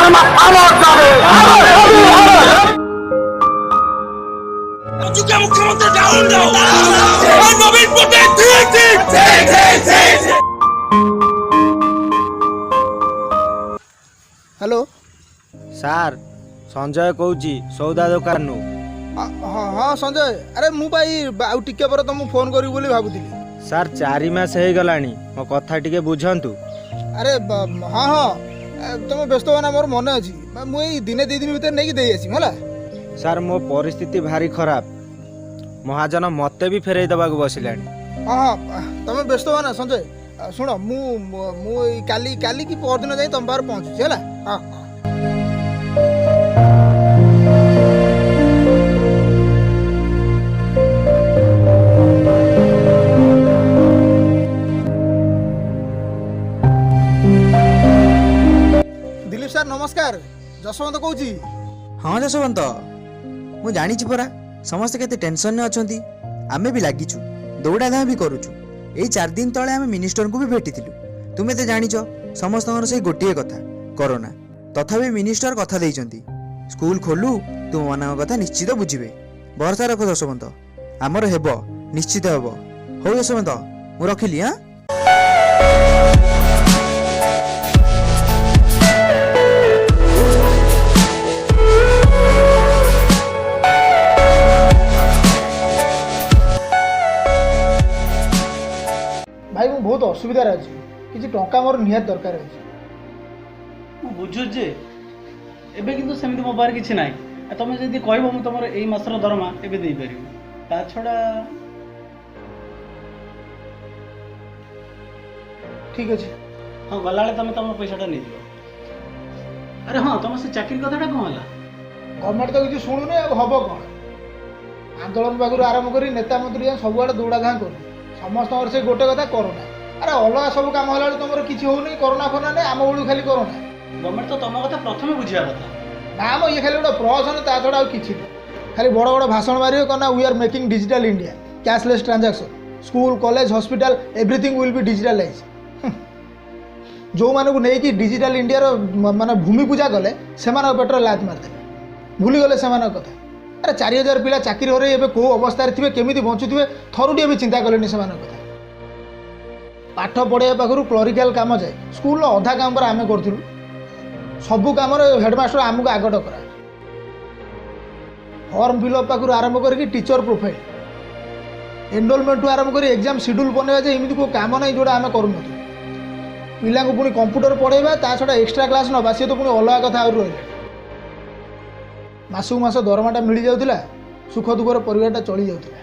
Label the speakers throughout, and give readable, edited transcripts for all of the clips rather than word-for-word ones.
Speaker 1: দরমা আমার যাবে। মুখ্যমন্ত্রী ডাউন দাও, নবীন পট্টনায়ক ঠিক ঠিক ঠিক ঠিক।
Speaker 2: হ্যালো
Speaker 3: ସାର୍ ସଞ୍ଜୟ କହୁଛି ସଉଦା ଦୋକାନରୁ।
Speaker 2: ହଁ ହଁ ସଞ୍ଜୟ, ଆରେ ମୁଁ ଭାଇ ଆଉ ଟିକେ ପରେ ତମକୁ ଫୋନ୍ କରିବି ବୋଲି ଭାବୁଥିଲି।
Speaker 3: ସାର୍ 4 ମାସ ହେଇଗଲାଣି, ମୋ କଥା ଟିକେ ବୁଝନ୍ତୁ।
Speaker 2: ଆରେ ହଁ ହଁ, ତମେ ବ୍ୟସ୍ତ ହୁଅ ନା, ମୋର ମନେ ଅଛି। ମୁଁ ଏଇ ଦିନେ 2 ଦିନ ଭିତରେ ନେଇକି ଦେଇ ଆସିବି ହେଲା।
Speaker 3: ସାର୍ ମୋ ପରିସ୍ଥିତି ଭାରି ଖରାପ, ମହାଜନ ମୋତେ ବି ଫେରେଇ ଦେବାକୁ ବସିଲାଣି।
Speaker 2: ହଁ ହଁ, ତମେ ବ୍ୟସ୍ତ ହୁଅ ନା ସଞ୍ଜୟ। ଶୁଣ, ମୁଁ ଏଇ କାଲି କି ପରଦିନ ଯାଇ ତମ ପାଖରେ ପହଞ୍ଚୁଛି ହେଲା। ହଁ ହଁ। ଦିଲ୍ଲୀପ ସାର୍ ନମସ୍କାର, ଯଶବନ୍ତ କହୁଛି।
Speaker 4: ହଁ ଯଶବନ୍ତ, ମୁଁ ଜାଣିଛି ପରା ସମସ୍ତେ କେତେ ଟେନସନରେ ଅଛନ୍ତି। ଆମେ ବି ଲାଗିଛୁ, ଦୌଡ଼ାଧାଁ ବି କରୁଛୁ। ଏଇ 4 ଦିନ ତଳେ ଆମେ ମିନିଷ୍ଟରଙ୍କୁ ବି ଭେଟିଥିଲୁ। ତୁମେ ତ ଜାଣିଛ ସମସ୍ତଙ୍କର ସେଇ ଗୋଟିଏ କଥା, କରୋନା। ତଥାପି ମିନିଷ୍ଟର କଥା ଦେଇଛନ୍ତି, ସ୍କୁଲ ଖୋଲୁ ତୁମମାନଙ୍କ କଥା ନିଶ୍ଚିତ ବୁଝିବେ। ଭରସା ରଖ ଯଶବନ୍ତ, ଆମର ହେବ, ନିଶ୍ଚିତ ହେବ। ହଉ ଯଶବନ୍ତ, ମୁଁ ରଖିଲି। ଆଁ
Speaker 2: ଭାଇ ମୁଁ ବହୁତ ଅସୁବିଧାରେ ଅଛି, କିଛି ଟଙ୍କା ମୋର ନିହାତି ଦରକାର ଅଛି।
Speaker 5: ମୁଁ ବୁଝୁଛି ଯେ ଏବେ କିନ୍ତୁ ସେମିତି ମୋ ପାଖରେ କିଛି ନାହିଁ। ତମେ ଯଦି କହିବ ମୁଁ ତମର ଏଇ ମାସର ଦରମା ଏବେ ଦେଇପାରିବି। ତା ଛଡ଼ା
Speaker 2: ଠିକ୍ ଅଛି।
Speaker 5: ହଁ, ଗଲାବେଳେ ତମେ ତମ ପଇସାଟା ନେଇଯିବ। ଆରେ ହଁ, ତମ ସେ ଚାକିରି କଥାଟା କ'ଣ ହେଲା?
Speaker 2: ଗଭର୍ଣ୍ଣମେଣ୍ଟ ତ କିଛି ଶୁଣୁନି, ଆଉ ହବ କ'ଣ? ଆନ୍ଦୋଳନ ପାଖରୁ ଆରମ୍ଭ କରି ନେତା ମନ୍ତ୍ରୀ ଯାଏଁ ସବୁଆଡ଼େ ଦୌଡ଼ାଧାଁ କରୁଛି। ସମସ୍ତଙ୍କର ସେ ଗୋଟେ କଥା, କରୋନା। ଆରେ ଅଲଗା ସବୁ କାମ ହେଲା ବେଳକୁ ତମର କିଛି ହଉନି, କରୋନା ଫରୋନା ନାହିଁ, ଆମ ବେଳକୁ ଖାଲି କରୋନା।
Speaker 5: ଗଭର୍ଣ୍ଣମେଣ୍ଟ ତ ତମ କଥା ପ୍ରଥମେ ବୁଝିବା କଥା।
Speaker 2: ନା ମ, ଇଏ ଖାଲି ଗୋଟେ ପ୍ରହସନ, ତା ଛଡ଼ା ଆଉ କିଛି ନାହିଁ। ଖାଲି ବଡ଼ ବଡ଼ ଭାଷଣ ମାରିବେ କ'ଣ ନା, we are making digital India, cashless transaction, school college hospital everything will be digitalise. जो मानू नहीं डिजिटल इंडिया माने भूमि पूजा कले से पेटर लात मारदे, भूलीगले से कथा। अरे 4000 पिला चाकरी हो रही कौ अवस्था थे, केमी बंचुवे, थरुटे भी चिंता कले से कथा। पाठ पढ़ाया पाखु क्लरिकाल काम जाए, स्कूल अधा काम पर आम करूँ, सबू कम हेडमास्टर आमको आग डकरा। फॉर्म फिलअप पाखु आरंभ कर टीचर प्रोफाइल, एनरोलमेंट ठू आरंभ कर एग्जाम शेड्यूल बनवा जाए, एमती कोई काम ना जोड़ा आम करूँ। पिला पुणी कंप्यूटर पढ़ेगा, ता छड़ा एक्सट्रा क्लास ना सी तो पुणी अलग कथा आउ रही। मासक मास दरमाटा मिल जाऊला, सुख दुखर परिवारटा चली जाऊला।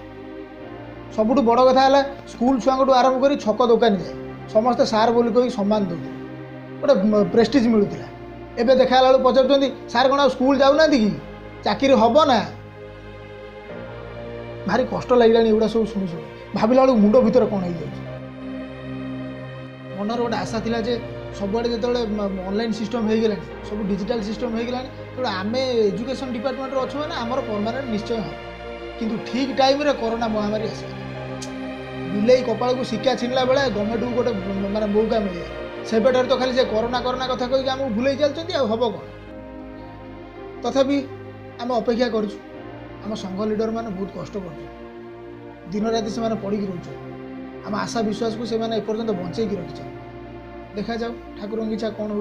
Speaker 2: सबुठ बड़ कथा है स्कूल छुआ आरंभ कर छक दुकान जाए समस्ते सार बोली कही सम्मान दौले, गोटे प्रेस्टिज मिलूला। एवं देखा पचार सार कौन स्कूल जाऊना कि चाकरी हम ना, भारी कष्ट लगे एगुड़ा सब शुणी शुणी भाविला बेलू मुंड भर कौन हो जाए। मनर गोटे आशा थिला जे सबुआड़े जो ऑनलाइन सिस्टम हो गला, सब डिजिटल सिस्टम हो गला, तो आम एजुकेशन डिपार्टमेंट अच्छे ना आमर परमानेंट निश्चय हम। किंतु ठीक टाइम रे कोरोना महामारी आस बिले कपाल को शिक्षा छिनला बेले गवर्नमेंट को गोटे माने मौका मिले, से बेटर तो खाली से कोरोना कोरोना कथा कही आमको भूल चलते हम कौन। तथापि आम अपेक्षा करूँ, आम संघ लीडर मैंने बहुत कष्ट कर दिन राति से पड़ी रोच, आम आशा विश्वास को से एपर्तंत बंचेक रखी। देखा जाऊ ठाकुर की इच्छा कौन हो।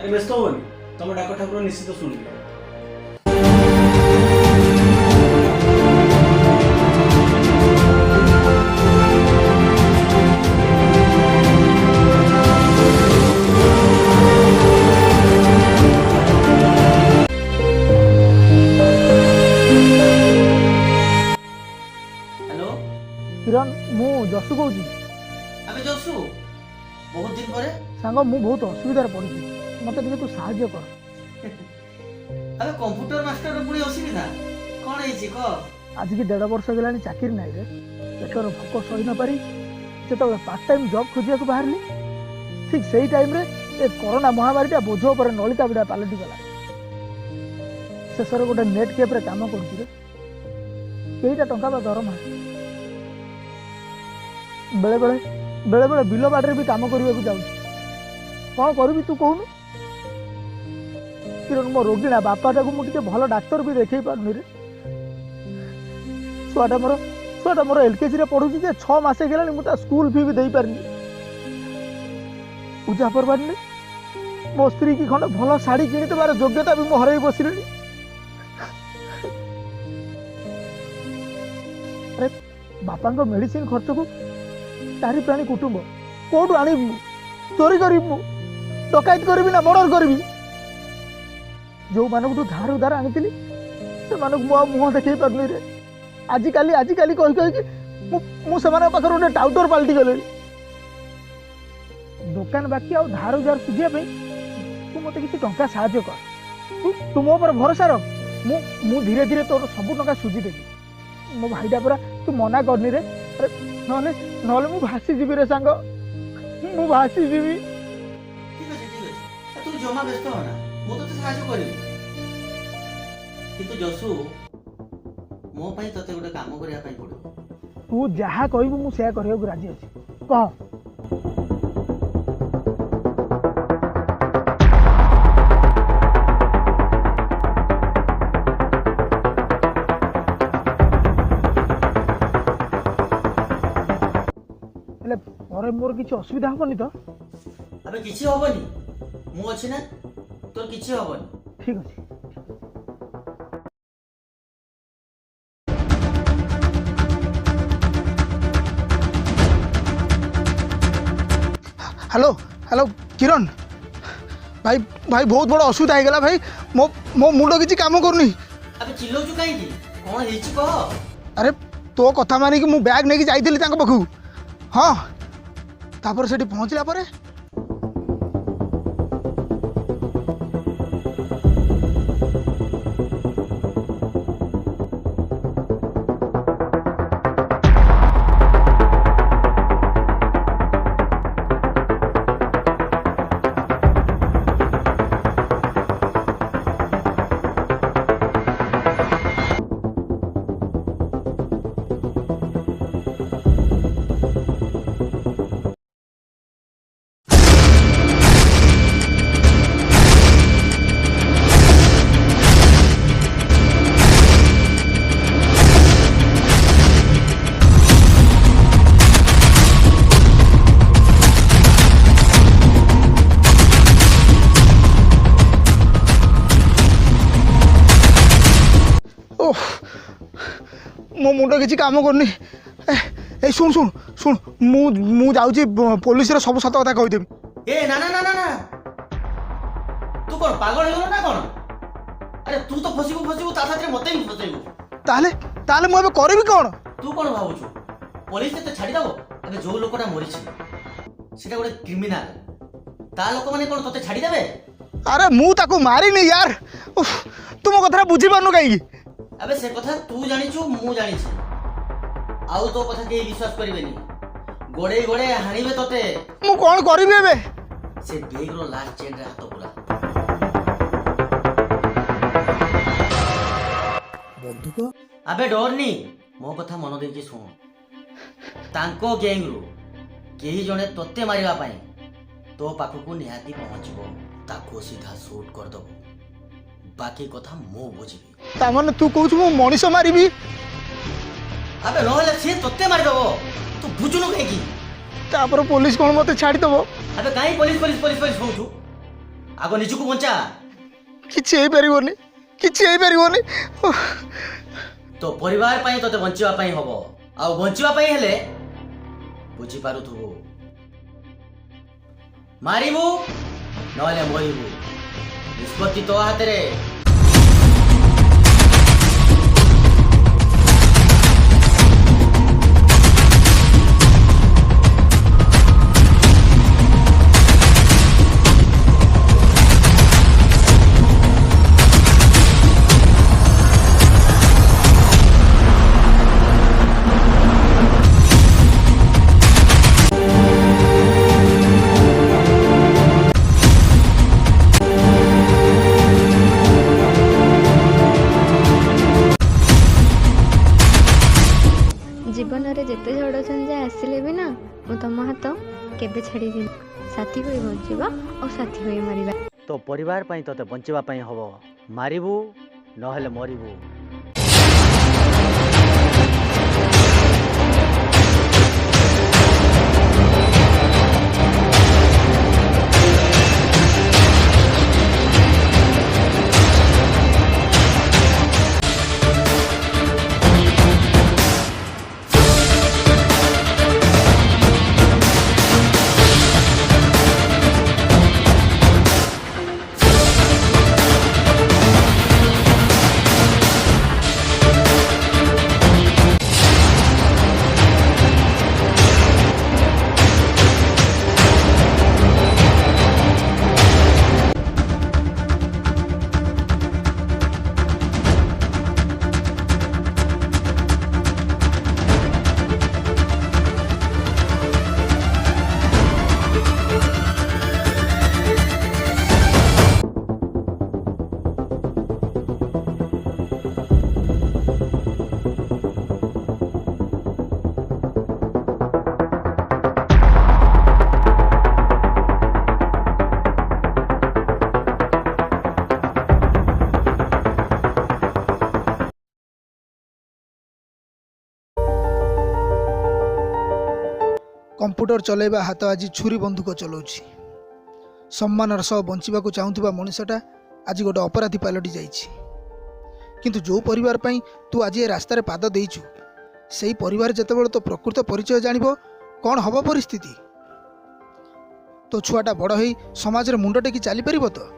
Speaker 5: व्यस्त होनी, तुम डाक ठाकुर निश्चित शुणिबे। हेलो
Speaker 2: किरण, मु जसु कहूँ।
Speaker 5: अबे जसु, बहुत दिन पर
Speaker 2: सांग मु बहुत असुविधार पड़ी, मत तू साहाय्य कर।
Speaker 5: अबे कंप्यूटर मास्टर पुणी असुविधा कौन है कह।
Speaker 2: आज की 1.5 वर्ष गलानी चाकरी नाई रे, पेटर भोक सही न पारी जो पार्ट टाइम जॉब खोजा बाहर, ठीक से टाइम रे ए कोरोना महामारी टा बोझ पर नलिता बिड़ा पलटि गला। शेष गोटे नेट कैप रे काम कर टंका दरमा, बेले बेले बेले बेले बिल बाटे भी काम करने को जाऊँ, कौन करी तू कहूनु। किरण मो रोगीणा बापाटा को मुझे भल डाक्तर भी देखे पारनी रे छुआटा मोर एलकेजी रे पढ़ुची जे 6 मास गेलानी मु ता स्कूल फी भी देई पारनी पूजा परबानी मो स्त्री की खंड भल शाढ़ी किणी देवार योग्यता भी मो हरई बसिले अरे बापा मेडिसिन खर्च को चारि प्राणी कुटुंब कोठू आनिबी चोरी करिबी डकायत करी ना मर्डर करी जो मानक तू धार उधार आनी से मुह देखे पारनी रे आजिकाली कही कही मुझे पाखे गोटे टाउटर पलटि गले दुकान बाकी आ धार उधार सुझा तू मत किसी टंका साहाय्य कर तू मो पर भरोसा रख मु धीरे धीरे तोर सब टंका सुझी देवी मो भाईटा पूरा तू मना करनी रे अरे नहले मु भासी जीवी रे सांग मु भासी जीवी
Speaker 6: तू जमा व्यस्त हो ना मु तो साहाय्य करी किंतु जसु मो पई तते गोटे काम करिया पई पड़ो
Speaker 2: तू जहाँ कहबू मु सेया करिया को राजी अछि कह हेले परे मोर किछि असुविधा हबनी तो
Speaker 6: अबे किछि होबनी मु अछि ना तोर किछि होबनी
Speaker 2: ठीक अछि हेलो हेलो किरण भाई भाई बहुत बड़ा असुविधा हो गला भाई मो मो मुंड किछि काम करनी
Speaker 6: अबे चिल्लौछु काई की कोन हेछि कह
Speaker 2: अरे तो कथा मानी कि मु बैग नेकी जाइथिली तांको पाखु हाँ तापर सेठी पहुंचला परे मो मुंड किसी काम करनी ए सुन सुन सुन मु जाऊँ पुलिस रे सब सत कथा कहीदेवी
Speaker 6: ए ना ना ना ना ना तू कोन पागल हो ना कोन अरे तू तो फसिबू ता साथे मते भी फसेबू
Speaker 2: ताले ताले मु एबे करबी कोन
Speaker 6: तू कोन भाबुछु पुलिस ते छाड़ी दबो अबे जो लोकटा मरिछि सेटा गोटे क्रिमिनल ता लोक माने कोन तते छाड़ी देबे
Speaker 2: अरे मु ताको मारी नहीं यार तुम कथा बुझी पारनु कहीं
Speaker 6: अबे से कथा तू जानिछु मु जानिछि आउ तो कथा के विश्वास करिवेनी गोड़े गोड़े हानिबे तते
Speaker 2: मु कोन करबी एबे
Speaker 6: से बेग रो लास्ट चेन रे हाथ पुरा
Speaker 2: बंधुक
Speaker 6: अबे डरनी मो कथा मन देकी सुन तांको गैंग रो केही जणे तते मारिबा पई तो पाखकु निहाती पहुंचबो ताको सीधा शूट कर दबो बाकी कथा मो बुझिबी
Speaker 2: तामने तू कहू मु मनीष मारिबी
Speaker 6: अबे रहले से तते मारि दबो तू बुझुनु काहे की
Speaker 2: तापर पुलिस कोन मते छाड़ी दबो
Speaker 6: अबे काई पुलिस होउछु आगो निजुकु बंचा
Speaker 2: किछि हेई परिबोनी
Speaker 6: तो परिवार पई तते बंचिबा पई हबो आ बंचिबा पई हेले बुझी पारुथु मारिबू नहले मरिबू निष्पत्ति तो हाथ रे
Speaker 7: जीवन में जिते झड़ झंझा आसिले भी ना मु तुम हाथ केबे छाड़ी साथी हो बंचवा और साथी हो मरिबा।
Speaker 6: तो परिवार ପାଇଁ ତତେ ବଞ୍ଚିବା ପାଇଁ ହବ। ମାରିବୁ ନହେଲେ ମରିବୁ।
Speaker 2: कंप्यूटर चलैबा हाथ आज छुरी बंदूक चलाउछि। सम्मानर सह बंचिबाकू चाहूथिबा मनुष्यटा आज गोटे अपराधी पालटि जाइछि। किंतु जो परिवार पई तू आज ए रास्तार पाद देइछु सेही परिवार जेतेबेले तो प्रकृत परिचय जानिबो कौन हब परिस्थिति। तो छुआटा बड़ होई समाज रे मुंड टेकी चली परिबो तो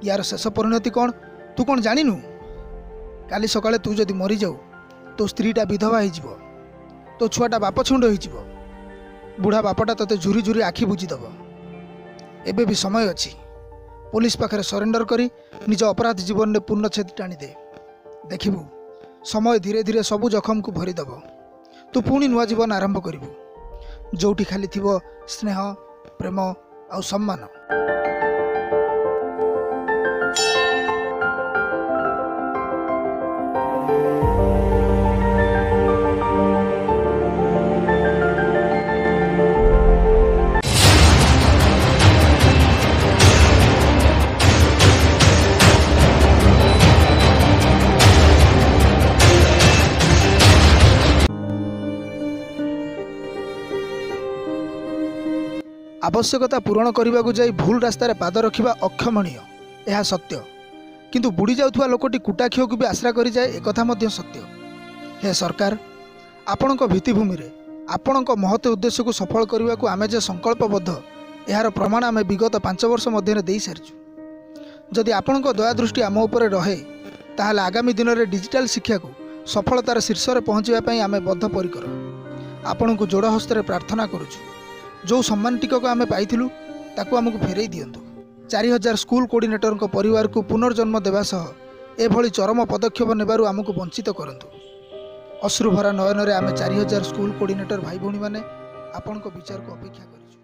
Speaker 2: यार शेष परिणति कौन तू कौन जानिनु। काली सकाळे तू जदि मरी जाऊ तो स्त्रीटा विधवा होइजिबो, तो छुआटा बाप छुंड होइजिबो, बुढ़ा बापटा तते झुरी झुरी आखि बुझीदेव। एबे भी समय अच्छी पुलिस पाखरे सरेंडर करी निज अपराध जीवन में पूर्णछेद टाणी दे। देखिबू समय धीरे धीरे सबू जखम को भरीदेव। तू पुणी नुआ जीवन आरंभ करिबू जोठी खाली थिबो स्नेह प्रेम आ सम्मान। आवश्यकता पूरण करने को जाई भूल रास्तार पाद रखा अक्षमणीय, यह सत्य। किंतु बुड़ी जाउथुवा लोकटी कुटाक्षी को भी आश्रा करी जाए एकथा मध्य सत्य। हे सरकार, आपणक भित्तिभूमि रे आपणक महत उद्देश्य को सफल करने को आमे जे संकल्पबद्ध यार प्रमाण आमे विगत 5 वर्ष मध्य दे सारिछु। जदि आपणक दया दृष्टि आम उपरे रहे ताहले आगामी दिन में डिजिटल शिक्षा को सफलतार शीर्ष में पहुँचापी आमे बद्धपरिकर। आपण को जोड़ हस्तर प्रार्थना करुछु। जो सम्मान टिकक आमे पाइथिलु ताकू आमको फेरई दियंतु। 4000 स्कूल कोऑर्डिनेटर परिवार को पुनर्जन्म देवा सह एभली चरम पदक्षेप नेबारु आमको वंचित करंतु। अश्रुभरा नयन रे आमे 4000 स्कूल कोऑर्डिनेटर भाई भौणी माने आपनको विचार को अपेक्षा करिछु।